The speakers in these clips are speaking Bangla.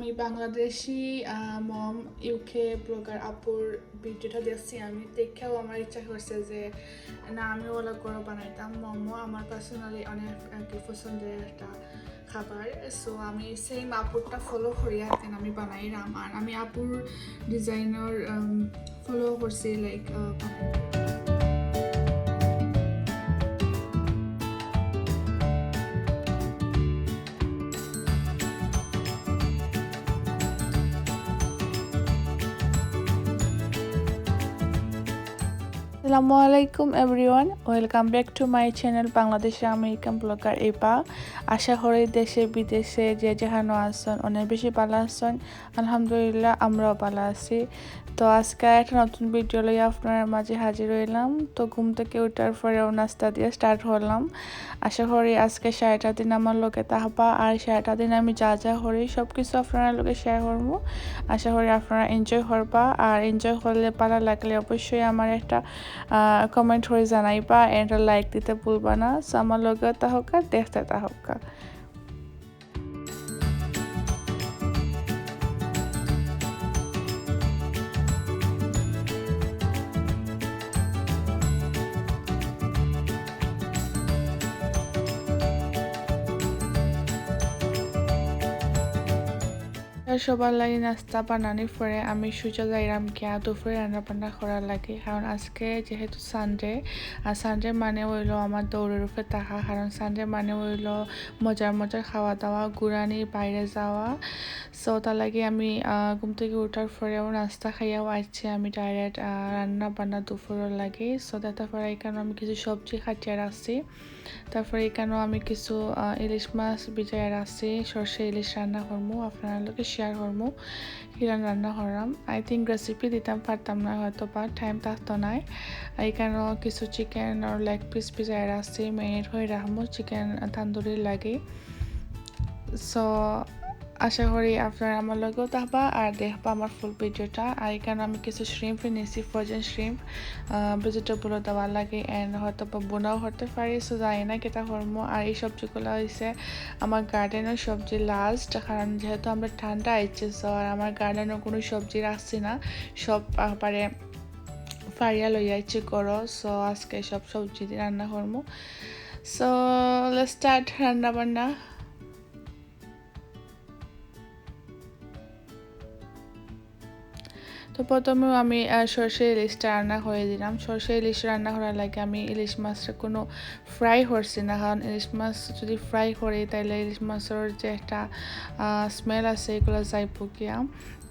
আমি বাংলাদেশি মম ইউকে ব্লগার আপুর ভিডিওটা দেখছি আমি দেখেও আমার ইচ্ছা করছে যে না আমি ওলা করে বানাইতাম মোমো আমার পার্সোনালি অনেক পছন্দের একটা খাবার সো আমি সেম আপুরটা ফলো করি আর আমি বানাইলাম আর আমি আপুর ডিজাইনার ফলো করছি like Assalamualaikum everyone, welcome back to my channel Bangladeshi American blogger Epa. আশা করি দেশে বিদেশে যে যেখানে আছেন অনেক বেশি ভালো আছেন। আলহামদুলিল্লাহ আমরাও ভালো আছি। তো আজকে একটা নতুন ভিডিও লই আপনার মাঝে হাজির হইলাম। তো ঘুম থেকে ওঠার পরেও নাস্তা দিয়ে স্টার্ট হলাম। আশা করি আজকে 6টা দিন আমার লোকে তাহবা আর 6টা দিন আমি যা যা করি সব কিছু আপনার লোকে শেয়ার করবো। আশা করি আপনারা এনজয় করবা আর এনজয় করলে ভালো লাগলে অবশ্যই আমার একটা কমেন্ট করে জানাইবা এন্ড লাইক দিতে ভুলবা না। সো আমার লগে তাহকা দেখতে তাহকা। সবার লাগে নাস্তা বানানোর পরে আমি সোজা যাইলাম গিয়া দুপুরে রান্না বান্না করার লাগে কারণ আজকে যেহেতু সানডে আর সানডে মানে হইল আমার দৌড়ের উপরে থাকা কারণ সানডে মানে হইল মজার মজার খাওয়া দাওয়া ঘুরানি বাইরে যাওয়া সো তার লাগে আমি ঘুম থেকে ওঠার পরেও নাস্তা খাইয়াও আসছি আমি ডাইরেক্ট রান্না বান্না দুপুরের লাগে সো তারপরে এখানে আমি কিছু সবজি কাটিয়ে রাখছি তারপরে এখানেও আমি কিছু ইলিশ মাছ ভিজাইয়া রাখছি সর্ষে ইলিশ রান্না করবো আপনার লোকে শেয়ার করবো কিরান রান্না করলাম আই থিঙ্ক রেসিপি দিতাম পারতাম না হয়তো বা টাইম থাকতো নাই এখানেও কিছু চিকেন আর লেগ পিস ভিজাইয়া রাখছি মেরিনেট হয়ে রাখবো চিকেন তান্দুরি লাগে সো আশা করি আপনারা আমার লগেও থাকবা আর দেখবা আমার ফুল ভিডিওটা আর এখানে আমি কিছু শ্রিম্প নিয়েছি ফ্রোজেন শ্রিম্প ভেজিটেবলও দেওয়া লাগে অ্যান্ড হয়তো বা বোনাও করতে পারি সো জানি না কেটা করবো আর এই সবজিগুলো হয়েছে আমার গার্ডেনের সবজি লাস্ট কারণ যেহেতু আমরা ঠান্ডা আইছে সো আর আমার গার্ডেনের কোনো সবজি রাখছি না সব পারে ফারিয়া লই আইছে করো সো আজকে সব সবজি দিয়ে রান্না করবো সো লেটস স্টার্ট রান্না বান্না তো প্রথমে আমি সর্ষে ইলিশটা রান্না করে দিলাম সর্ষে ইলিশ রান্না করার লাগে আমি ইলিশ মাছটা কোনো ফ্রাই করছি না কারণ ইলিশ মাছ যদি ফ্রাই করি তাহলে ইলিশ মাছের যে একটা স্মেল আছে এগুলো যাইব গিয়া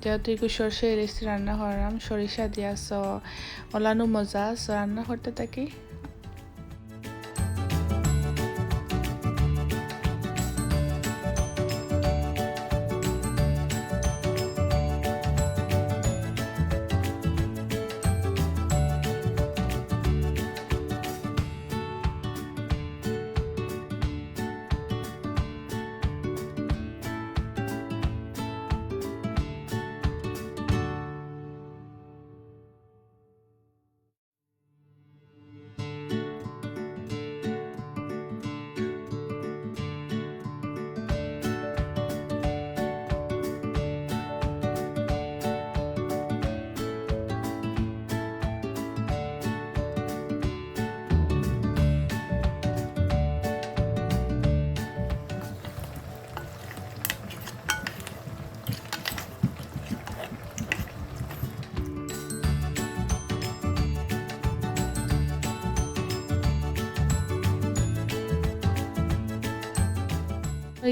যেহেতু একটু সর্ষে ইলিশ রান্না করলাম সরিষা দিয়া সো ওলানো মজা সো রান্না করতে থাকি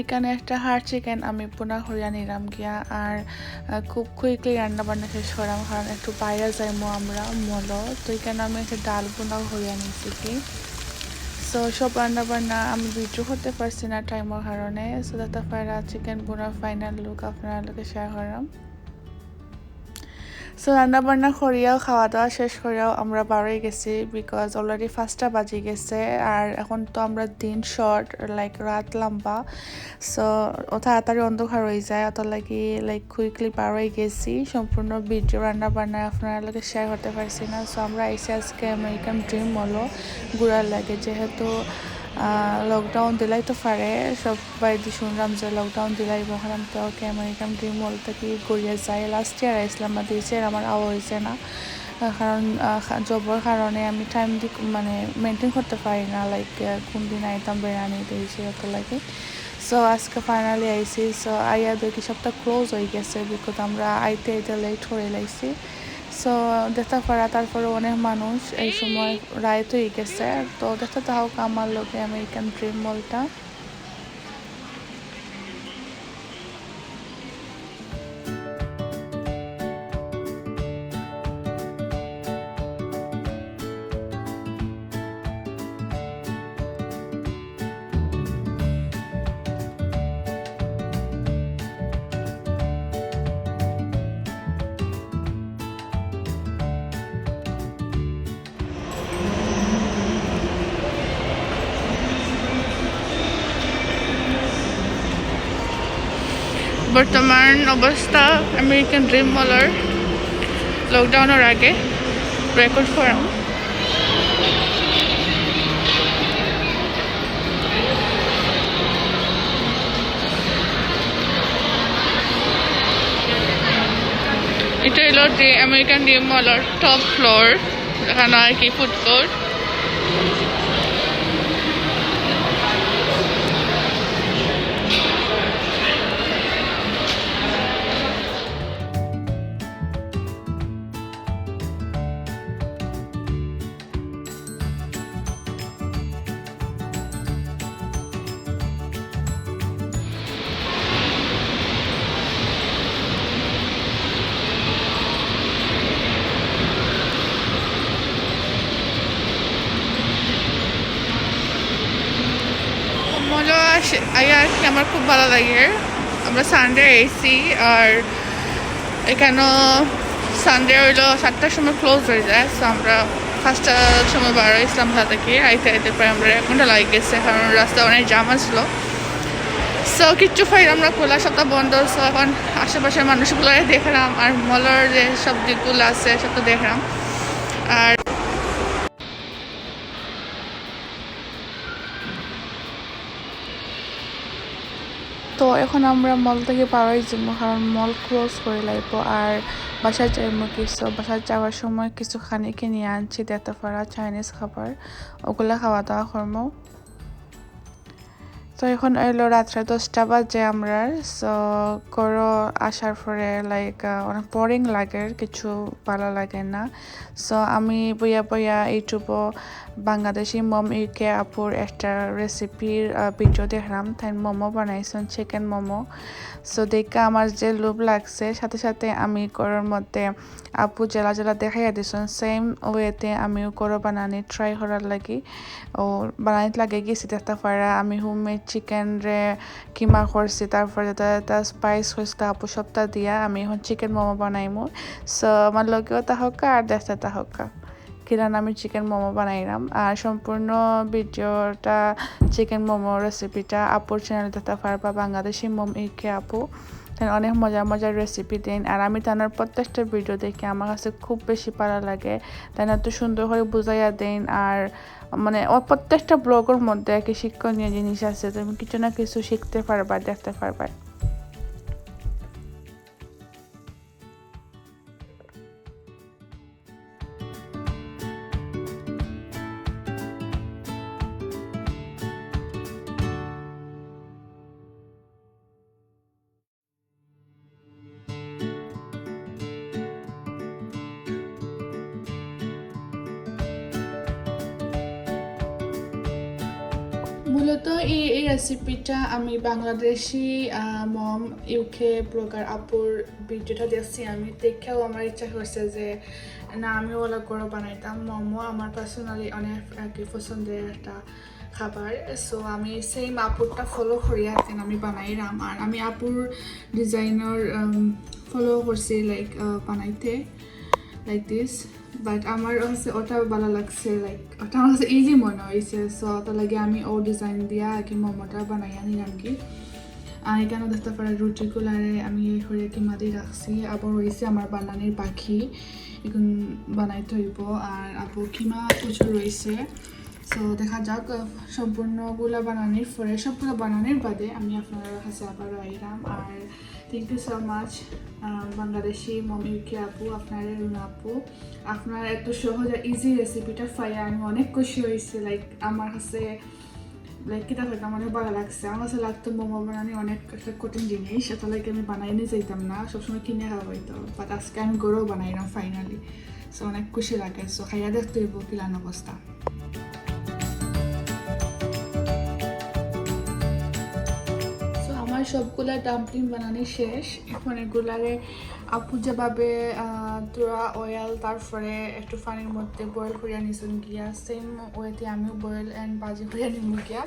এখানে একটা হাড় চিকেন আমি পোনা হরিয়া নিলাম গিয়া আর খুব কুইকলি রান্না বান্না শেষ করলাম কারণ একটু বাইরে যাইমো আমরা মলো তো এখানে আমি একটা ডাল পোনাও হরিয়া নিয়েছি কি সো সব রান্না বান্না আমি ভিডিও করতে পারছি না টাইমের কারণে সো তারপরে চিকেন পোনার ফাইনাল লুক আপনার লোকে শেয়ার করলাম সো রান্না বান্না করিয়াও খাওয়া দাওয়া শেষ করিয়াও আমরা বারোই গেছি বিকজ অলরেডি 5টা বাজে গেছে আর এখন তো আমরা দিন শর্ট লাইক রাত লম্বা সো তাড়াতাড়ি অন্ধকার হয়ে যায় অত লাগি লাইক কুইকলি বারোই গেছি সম্পূর্ণ ভিডিও রান্না বান্না আপনার লোকে শেয়ার করতে পারছি না সো আমরা এসে আজকে আমেরিকান ড্রিম হলো ঘুরার লাগে যেহেতু লকডাউন দিলাই তো ফারে সবাই দি শুনলাম যে লকডাউন দিলাই বহারাম তো ওকে আমেরিকান ড্রিম মল থেকে গড়িয়ে যায় লাস্ট ইয়ার আইসলাম বা দিয়েছে আমার আওয়া হয়েছে না কারণ জবর কারণে আমি টাইম দি মানে মেনটেন করতে পারি না লাইক কোন দিন আইতাম বেড়ানি দিয়েছে অত লাগে সো আজকে ফাইনালি আইসি সো আইয়া দেখি সবটা ক্লোজ হয়ে গেছে বিকজ আমরা আইতে আইতে লেট হয়ে লাইছি সো দেখতে পারা তারপরে অনেক মানুষ এই সময় রাইত হয়ে গেছে তো দেখতে তাও আমার লোকে আমেরিকান ড্রিম মলটা বর্তমান অবস্থা আমেরিকান ড্রিম মলের লকডাউনের আগে রেকর্ড করাম এটা হলো যে আমেরিকান ড্রিম মলের টপ ফ্লোর এখানে আর কি ফুড কোর্ট আমার খুব ভালো লাগে আমরা সানডে এসি আর এখানে সানডে হইলো 7টার সময় ক্লোজ হয়ে যায় সো আমরা 5টার সময় বার হয়েছিলাম থেকে আইতে আইতে প্রায় আমরা 1 ঘন্টা লাগে গেছে কারণ রাস্তা অনেক জাম আসলো সো কিচ্ছু ফাইল আমরা খোলা সবটা বন্ধ সো এখন আশেপাশের মানুষগুলো দেখলাম আর মলের যে সব দিকগুলো আছে সবটা দেখলাম আর তো এখন আমরা মল থেকে পাওয়াই যাব কারণ মল ক্লোজ করে লাগবো আর বাসায় যাইবো কিছু বাসায় যাওয়ার সময় কিছু খানি কিনে আনছি দেখতে পারা চাইনিজ খাবার ওগুলা খাওয়া দাওয়া করবো তো এখন এলো রাত্রে 10টা বাজে আমরা সো করো আসার পরে লাইক অনেক বোরিং লাগে কিছু ভালো লাগে না সো আমি বইয়া বইয়া ইউটিউবে বাংলাদেশি মম ইউকে আপুর একটা রেসিপির ভিডিও দেখলাম তাই মোমো বানাইছেন চিকেন মোমো সো দেখে আমার যে লোভ লাগছে সাথে সাথে আমি করার মধ্যে আপু জেলা জেলা দেখাইয়া দিছেন সেম ওয়েতে আমিও করো বানানি ট্রাই করার লাগি ও বানাইতে লাগে গেছি দেখতে পারা আমি হোমমেড চিকেন রে কিমা করছি তারপরে যেটা স্পাইস হয়েছিল আপু সবটা দিয়া আমি এখন চিকেন মোমো বানাইমু সো আমার লগেও তাহকা আর দেখতে তাহকা কিরান আমি চিকেন মোমো বানাইলাম আর সম্পূর্ণ ভিডিওটা চিকেন মোমো রেসিপিটা আপুর চ্যানেল দেখতে পারবা বাংলাদেশি মম ইকে আপু অনেক মজার মজার রেসিপি দেন আর আমি তার প্রত্যেকটা ভিডিও দেখে আমার কাছে খুব বেশি ভালো লাগে তাই এত সুন্দর করে বুঝাইয়া দেন আর মানে ওর প্রত্যেকটা ব্লগের মধ্যে কি শিক্ষণীয় জিনিস আছে তুমি কিছু না কিছু শিখতে পারবা দেখতে পারবা মূলত এই রেসিপিটা আমি বাংলাদেশি মম ইউকে ব্লগার আপুর ভিডিওটা দেখছি আমি দেখেও আমার ইচ্ছা করছে যে না আমি ওলা করে বানাইতাম মোমো আমার পার্সোনালি অনেক আর কি পছন্দের একটা খাবার সো আমি সেম আপুরটা ফলো করি আর আমি বানাইলাম আর আমি আপুর ডিজাইনার ফলো করছি লাইক বানাইতে লাইক দিস বাট আমার হচ্ছে ওটা ভালো লাগছে লাইক ওটা আমার কাছে ইজি মনে হয়েছে সো ওটা লাগে আমি ও ডিজাইন দিয়া আর কি মোমোটা বানাই নিলাম কি আর এখানে দেখতে পারে রুটিগুলারে আমি হয়ে কিমা দিয়ে রাখছি আবার রয়েছে আমার বানানির পাখি এখন বানাইতে হইব আর আপু কিমা প্রচুর রয়েছে সো দেখা যাক সম্পূর্ণগুলো বানানোর পরে সবগুলো বানানোর বাদে আমি আপনার কাছে আবারও আইলাম। আর thank you so much Bangladeshi মমিউকি আপু, আপনার রুনা আপু, আপনার এত সহজ ইজি রেসিপিটা পাইয়া আমি অনেক খুশি হয়েছি। লাইক আমার কাছে লাইক কিতা হইতাম অনেক ভালো লাগছে। আমার কাছে লাগতো মোমো বানানি অনেক একটা কঠিন জিনিস, এত লাইক আমি বানাই নিয়ে যাইতাম না, সবসময় কিনে খাওয়া হইতো। বাট আজকে আমি গড়েও বানাইলাম ফাইনালি। সো অনেক খুশি লাগে। সো খাইয়া দেখতে হইব কিলান অবস্থা। আমার সবগুলা ডাম্পলিং বানানো শেষ। এখন এগুলারে আপু যেভাবে তোরা অয়েল তারপরে একটু পানির মধ্যে বয়েল করিয়া নিয়েছেন গিয়া, সেম ওয়েতে আমিও বয়েল অ্যান্ড ভাজি করিয়া নিব গিয়া,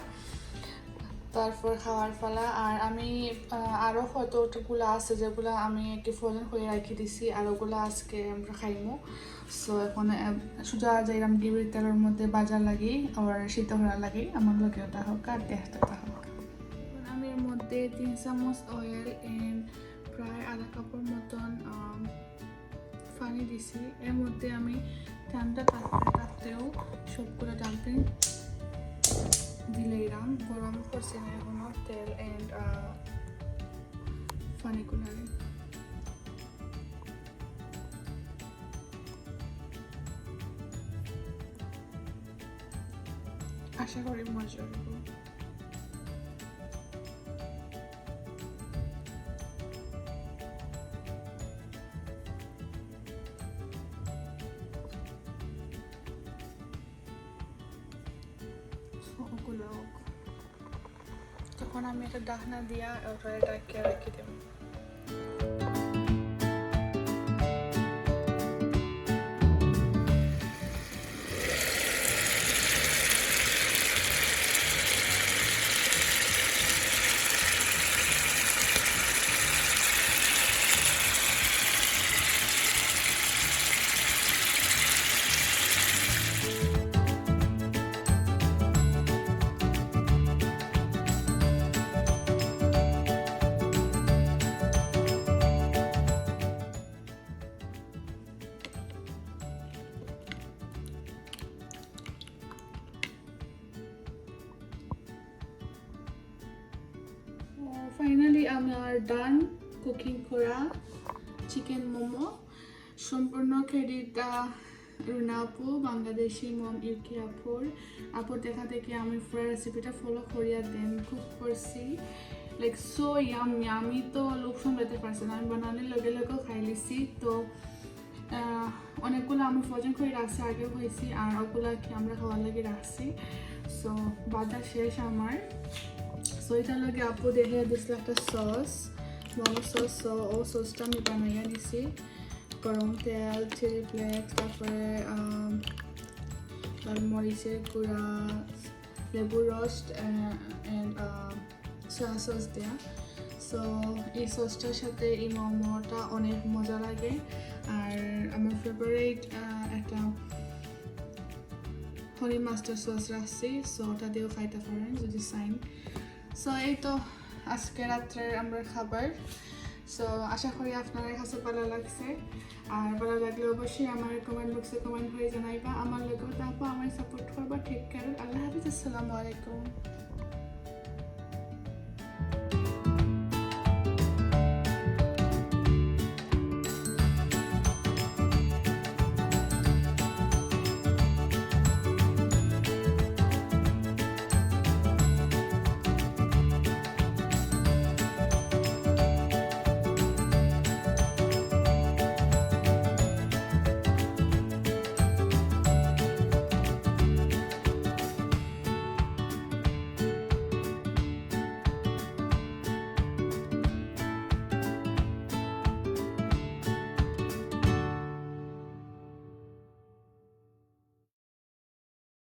তারপর খাওয়ার ফেলা। আর আমি আরও কতগুলো আছে যেগুলো আমি একটু ফ্রোজেন করে রাখি দিছি, আর ওগুলো আজকে আমরা খাইমু। সো এখন সোজা যাইলাম ডিবির তেলের মধ্যে বাজার লাগি আর শীত করা লাগি, আমার লোকে ওটা হোক আর দেখতে হোক। আমি এর মধ্যে 3 চামচ অয়েল এন্ড প্রায় আধা কাপের মতন পানি দিছি। এর মধ্যে আমি ঠান্ডা থাকতেও সবগুলো ডাম্পলিং দিলাম। গরম করছি না এখনো তেল এন্ড পানিগুলো। আশা করি মজা হবে। ওগুলো তখন আমি একটা ডাকনা দিয়া ওটারে ডাকিয়ে রেখে দেব। ফাইনালি আমার ডান কুকিং করা চিকেন মোমো। সম্পূর্ণ ক্রেডিট রুনা আপু, বাংলাদেশি মম ইউকি আপুর দেখা দেখি আমি পুরো রেসিপিটা ফলো করিয়া দেন কুক করছি। লাইক সো ইয়ামি, আমি তো লোক সামলাতে পারছি না, আমি বানানোর লগে লগেও খাই লিছি। তো অনেকগুলো আমি ফ্রোজেন করে রাখছি, আগেও হয়েছি, আর ওগুলো কি আমরা খাওয়ার লাগে রাখছি। সো বাজার শেষ আমার। সো এটার লগে আপু দেখে দিছিল একটা সস, মোমো সস। সো ও সসটা আমি বানাইয়া নিছি। গরম তেল, চিলি ফ্লেক্স, তারপরে মরিচের গুঁড়া, লেবুর রস অ্যান্ড সয়া সস দেয়া। সো এই সসটার সাথে এই মোমোটা অনেক মজা লাগে। আর আমার ফেভারিট একটা হলি মাস্টার সস রাখছি, সো ওটা দিয়েও খাইতে পারেন যদি চাইন। সো এই তো আজকে রাত্রের আমরা খাবার। সো আশা করি আপনাদের কাছে ভালো লাগছে। আর ভালো লাগলে অবশ্যই আমার কমেন্ট বক্সে কমেন্ট করে জানাইবা। আমার লোকেও তারপর আমার সাপোর্ট করবা। ঠিক কেয়ার, আল্লাহ হাফিজ, আসসালামু আলাইকুম।